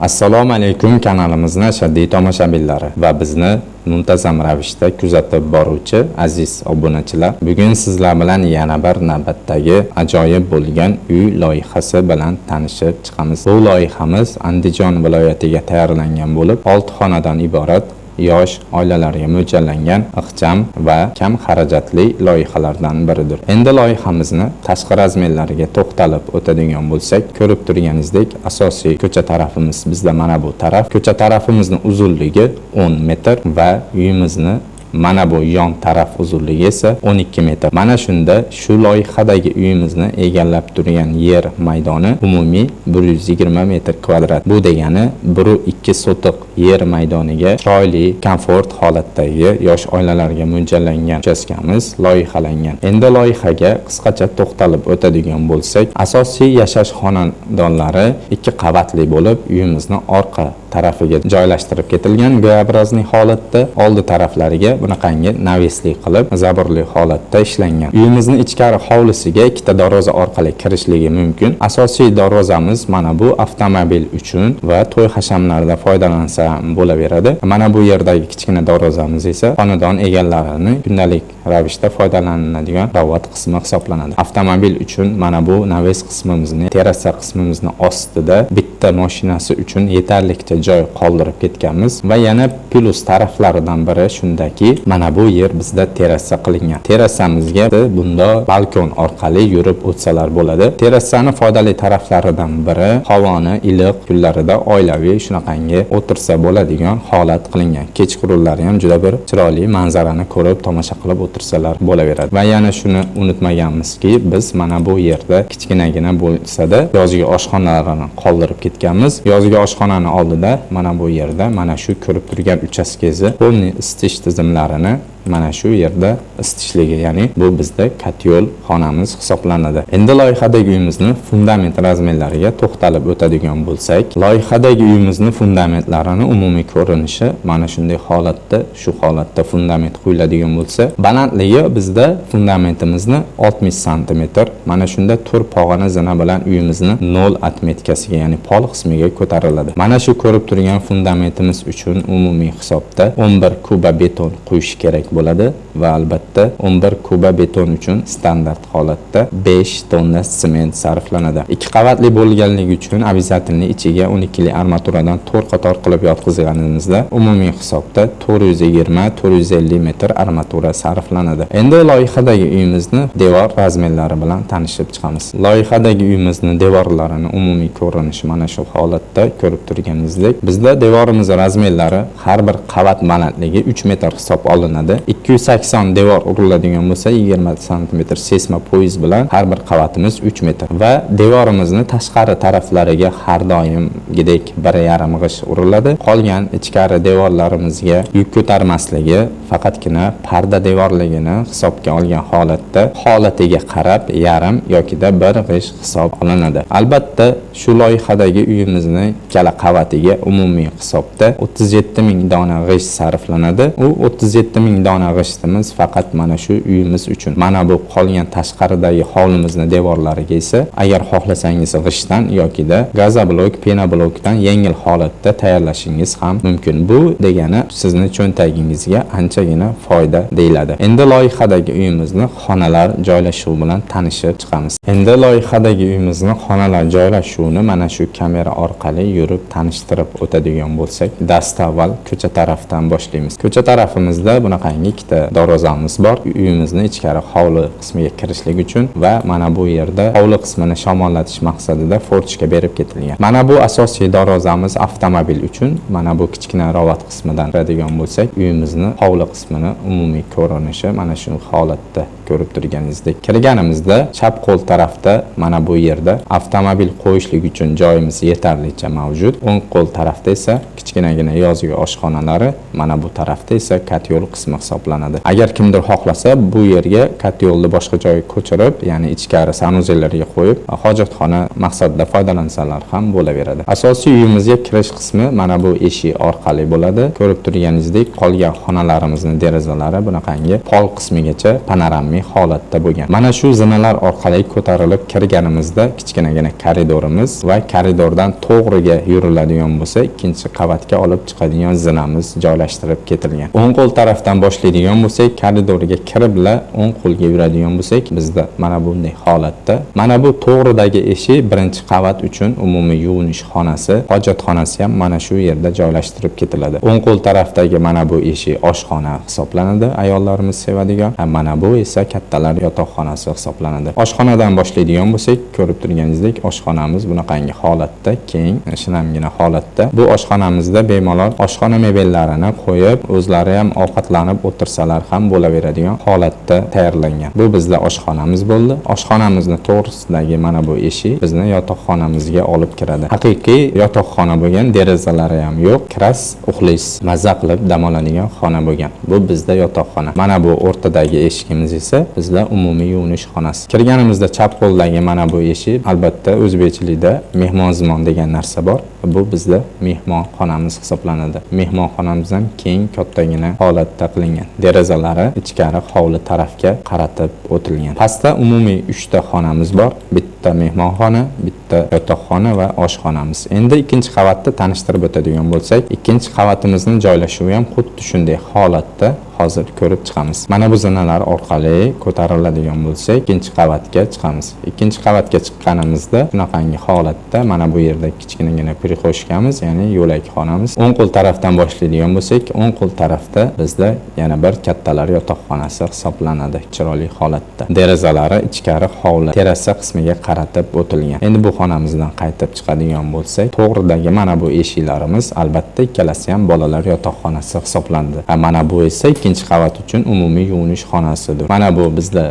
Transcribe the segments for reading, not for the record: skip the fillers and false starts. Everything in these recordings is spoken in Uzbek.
Assalomu alaykum, kanalimizning ashaddiy tomoshabinlari va bizni muntazam ravishda kuzatib boruvchi aziz obunachilar. Bugun sizlar bilan yana bir navbatdagi ajoyib bo'lgan uy loyihasi bilan tanishib chiqamiz. Bu loyihamiz Andijon viloyatiga tayyorlangan bo'lib, 6 xonadan iborat yosh oilalarga mo'ljallangan ixcham va kam xarajatli loyihalardan biridir. Endi loyihamizni tashqi razmerlariga to'xtalib o'tadigan bo'lsak, ko'rib turganingizdek, asosiy ko'cha tarafimiz bizda mana bu taraf. Ko'cha tarafimizning uzunligi 10 metr va uyimizni mana bu yon taraf uzunligi esa 12 metr. Mana shunda shu loyihadagi uyimizni egallab turgan yer maydoni umumiy 120 metr kvadrat. Bu degani 1.2 sotiq yer maydoniga chiroyli, komfort holatdagi yosh oilalarga mo'ljallangan uchastkamiz loyihalangan. Endi loyihaga qisqacha to'xtalib o'tadigan bo'lsak, asosiy yashash xonadonlari 2 qavatli bo'lib, uyimizni orqa tarafiga joylashtirib ketilgan G-obrazli holatda, oldi taraflariga bunaqangi navesli qilib zaburli holatda ishlangan. Uyimizning ichkari hovlisiga 2 darvoza orqali kirishligi mumkin. Asosiy darvozamiz mana bu avtomobil uchun va to'y hashamlarda foydalansa bo'laveradi. Mana bu yerdagi kichkina darvozamiz esa xonadon egalarini kundalik ravishda foydalanadigan ravat qismi hisoblanadi. Avtomobil uchun mana bu naves qismimizni, terrasa qismimizni ostida bitta mashinasi uchun yetarlicha joy qoldirib ketganmiz va yana plus taraflaridan biri shundaki, mana bu yer bizda terrasa qilingan. Terrasamizga bunda balkon orqali yurib o'tsalar bo'ladi. Terrasani foydali taraflaridan biri havoni iliq kunlarida oilaviy shunaqangi o'tirsa bo'ladigan holat qilingan. Kechqurunlari ham juda bir chiroyli manzarani ko'rib tomosha qilib o'tirsalar bo'laveradi. Va yana shuni unutmaganmizki, biz mana bu yerda kichkinagina bo'lsa-da yozgi oshxonalarni qoldirib ketganmiz. Yozgi oshxonani oldida mana bu yerda mana shu ko'rib turgan uchastkangizni polniy isitish tizimlarini mana shu yerda isitishligi, ya'ni bu bizda katyol xonamiz hisoblanadi. Endi loyihadagi uyimizni fundament razmerlariga to'xtalib o'tadigan bo'lsak, loyihadagi uyimizni fundamentlarini umumiy ko'rinishi mana shunday holatda, shu holatda fundament qo'yiladigan bo'lsa, balandligi bizda fundamentimizni 60 sm, mana shunda 4 pog'ona zina bilan uyimizni 0 atmetkasiga, ya'ni pol qismiga ko'tariladi. Mana shu ko'rib turgan fundamentimiz uchun umumiy hisobda 11 kuba beton qo'yish kerak bo'ladi va albatta 11 kuba beton uchun standart holatda 5 tonna sement sarflanadi. 2 qavatli bo'lganligi uchun обязательно ichiga 12 li armaturadan 4 qator qilib yotqizganimizda umumiy hisobda 420-450 metr armatura sarflanadi. Endi loyihadagi uyimizni devor razmerlari bilan tanishib chiqamiz. Loyihadagi uyimizni devorlarini umumiy ko'rinishi mana shu holatda ko'rib turganingizdek, bizda devorimiz razmerlari har bir qavat balandligi 3 metr hisob olinadi. 280 devor uriladigan bo'lsa 20 sm sesma poyiz bilan har bir qavatimiz 3 metr va devorimizni tashqari taraflariga har doimgidek 1,5 g'ish uriladi. Qolgan ichkari devorlarimizga yuk ko'tarmasligi, faqatgina parda devorligini hisobga olgan holatda holatiga qarab yarim yokida 1 g'ish hisob olinadi. Albatta shu loyihadagi uyimizni ikkala qavatiga umumiy hisobda 37 ming dona g'ish sarflanadi. U 37 ming dona g'ishtimiz faqat mana shu uyimiz uchun. Mana bu qolgan tashqaridagi hovlimizni devorlariga esa agar xohlasangiz g'ishtdan yokida gazoblok, penoblokdan yengil holatda tayyorlashingiz ham mumkin. Bu degani sizni cho'ntagingizga anchagina foyda deyiladi. Endi loyihadagi uyimizni xonalar joylashuvi bilan tanishib chiqamiz. Endi loyihadagi uyimizni xonalar joylashuvini mana shu kamera orqali yurib tanishtirib o'tadigan bo'lsak, dastavval ko'cha tarafdan boshlaymiz. Ko'cha tarafimizda bunaqangi ikkita darvozamiz bor. Uyimizni ichkari hovli qismiga kirishlik uchun va mana bu yerda hovli qismini shamollatish maqsadida forchka berib ketilgan. Mana bu asosiy darvozamiz avtomobil uchun. Mana bu kichkina ravat qismidan kiradigan bo'lsak, uyimizni hovli qismini umumiy ko'rinishi mana shu holatda ko'rib turganingizdek. Kirganimizda chap qo'l tarafda mana bu yerda avtomobil qo'yishlik uchun joyimiz yetarlicha mavjud. O'ng qo'l tarafda esa kichkinagina yozgi oshxonalari, mana bu tarafda esa katyol qismi hisoblanadi. Agar kimdir xohlasa bu yerga katyolni boshqa joyga ko'chirib, ya'ni ichkari sanuzellarga qo'yib, hojatxona maqsadida foydalansalar ham bo'laveradi. Asosiy uyimizga kirish qismi mana bu eshik orqali bo'ladi. Ko'rib turganingizdek, qolgan xonalarimizning derazalari bunaqangi pol qismigacha panoramik umumiy holatda bo'lgan. Mana shu zinalar orqali ko'tarilib kirganimizda kichkinagina koridorimiz va koridordan to'g'riga yuriladigan bo'lsa, ikkinchi qavatga olib chiqadigan zinamiz joylashtirib ketilgan. O'ng qo'l tarafdan boshlaydigan bo'lsak, koridorga kiribla o'ng qo'lga yuradigan bo'lsak, bizda mana bunday holatda, mana bu to'g'ridagi eshik birinchi qavat uchun umumiy yuvinish xonasi, hojatxonasi ham mana shu yerda joylashtirib ketiladi. O'ng qo'l tarafdagi mana bu eshik oshxona hisoblanadi, ayollarimiz sevadigan. Mana bu esa kattalar yotoqxonasi hisoblanadi. Oshxonadan boshlaydigan bo'lsak, ko'rib turganingizdek, oshxonamiz bunaqangi holatda, keng, shinamgina holatda. Bu oshxonamizda bemalol oshxona mebellarini qo'yib, o'zlari ham ovqatlanib o'tirsalar ham bo'laveradigan holatda tayyorlangan. Bu bizda oshxonamiz bo'ldi. Oshxonamizni to'g'risidagi mana bu eshik bizni yotoqxonamizga olib kiradi. Haqiqiy yotoqxona bo'lgan, derazalari ham yo'q. Kiras, uxlaysiz, mazza qilib dam oladigan xona bo'lgan. Bu bizda yotoqxona. Mana bu o'rtadagi eshigimiz esa bizda umumiy yuvinish xonasi. Kirganimizda chap qo'ldagi mana bu eshik, albatta o'zbekchilikda mehmonzimon degan narsa bor. Bu bizda mehmonxonamiz hisoblanadi. Mehmonxonamiz ham keng, kattagina holatda qilingan. Derazalari ichkari hovli tarafga qaratib o'tilgan. Pastda umumiy 3 ta xonamiz bor. Bitta mehmonxona, bitta yotoqxona va oshxonamiz. Endi ikkinchi qavatda tanishtirib o'tadigan bo'lsak, ikkinchi qavatimizning joylashuvi ham xuddi shunday holatda hozir ko'rib chiqamiz. Mana bu zinalar orqali ko'tariladigan bo'lsak, ikkinchi qavatga chiqamiz. Ikkinchi qavatga chiqqanimizda shunaqangi holatda mana bu yerda kichkinagina prixoshkamiz, ya'ni yo'lakxonamiz. O'ng qo'l tarafdan boshlaydigan bo'lsak, o'ng qo'l tarafda bizda yana bir kattalar yotoqxonasi hisoblanadi, chiroyli holatda. Derazalari ichkari hovli, terasa qismiga qaratib o'tilgan. Endi bu xonamizdan qaytib chiqadigan bo'lsak, to'g'ridagi mana bu eshiklarimiz albatta ikkalasi ham bolalar yotoqxonasi hisoblanadi. Mana bu esa ikkinchi qavat uchun umumiy yuvinish xonasidir. Mana bu bizda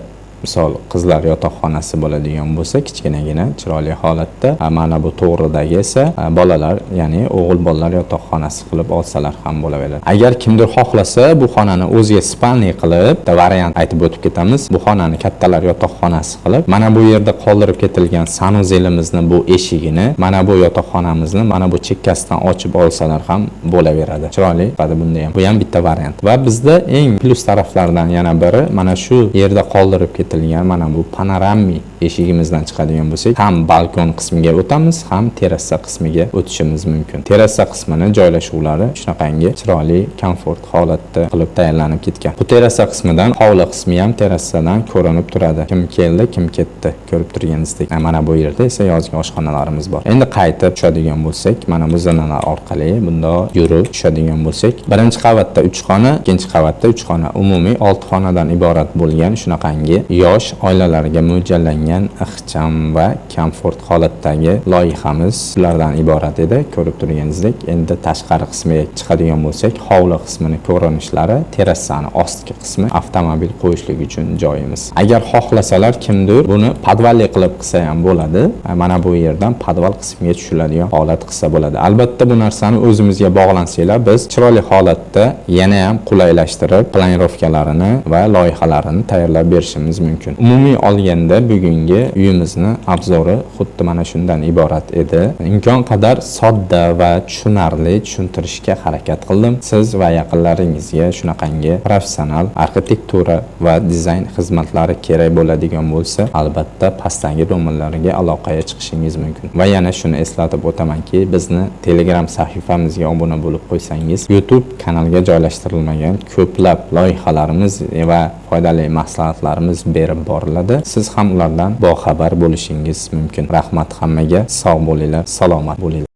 misol qizlar yotoqxonasi bo'ladigan bo'lsa, kichkinagina chiroyli holatda, mana bu to'g'ridagi esa bolalar, ya'ni o'g'il bolalar yotoqxonasi qilib olsalar ham bo'laveradi. Agar kimdir xohlasa, bu xonani o'ziga spalniy qilib, variant aytib o'tib ketamiz. Bu xonani kattalar yotoqxonasi qilib, mana bu yerda qoldirib ketilgan sanuzelimizni bu eshigini, mana bu yotoqxonamizni mana bu chekkasidan ochib olsalar ham bo'laveradi. Chiroyli, bunda ham. Bu ham bitta variant. Va bizda eng plyus taraflardan yana biri mana shu yerda qoldirib mana bu panoramik eshigimizdan chiqadigan bo'lsak, ham balkon qismiga o'tamiz, ham terasa qismiga o'tishimiz mumkin. Terasa qismini joylashuvlari shunaqangi chiroyli, komfort holatda qilib tayyorlanib ketgan. Bu terasa qismidan hovli qismi ham terasadan ko'rinib turadi. Kim keldi, kim ketdi, ko'rib turganingizdek. Mana bu yerda esa yozgi oshxonalarimiz bor. Endi qaytib tushadigan bo'lsak, mana bu zinalar orqali bunda yurib tushadigan bo'lsak, birinchi qavatda 3 xona, ikkinchi qavatda 3 xona, umumiy 6 xonadan iborat bo'lgan shunaqangi yosh oilalarga mo'ljallangan ixcham va komfort holatdagi loyihamiz ulardan iborat edi. Ko'rib turganingizdek, endi tashqari qismiga chiqadigan bo'lsak, hovli qismini ko'rinishlari, terasani ostki qismi avtomobil qo'yishlik uchun joyimiz. Agar xohlasalar kimdir buni podvalli qilib qilsa ham bo'ladi. Mana bu yerdan podval qismiga tushiladigan holat qilsa bo'ladi. Albatta bu narsani o'zimizga bog'lansanglar, biz chiroyli holatda yana ham qulaylashtirib, planirovkalarini va loyihalarini tayyorlab berishimiz mumkin. Umumiy olganda bugungi uyimizni obzori xuddi mana shundan iborat edi. Imkon qadar sodda va tushunarli tushuntirishga harakat qildim. Siz va yaqinlaringizga shunaqangi professional arxitektura va dizayn xizmatlari kerak bo'ladigan bo'lsa, albatta pastdagi nomerlarga aloqaga chiqishingiz mumkin. Va yana shuni eslatib o'tamanki, bizni Telegram sahifamizga obuna bo'lib qo'ysangiz, YouTube kanalga joylashtirilmagan ko'plab loyihalarimiz va foydali maslahatlarimiz berib boriladi. Siz ham ulardan boxabar bo'lishingiz mumkin. Rahmat hammaga, sog' bo'linglar, salomat bo'linglar.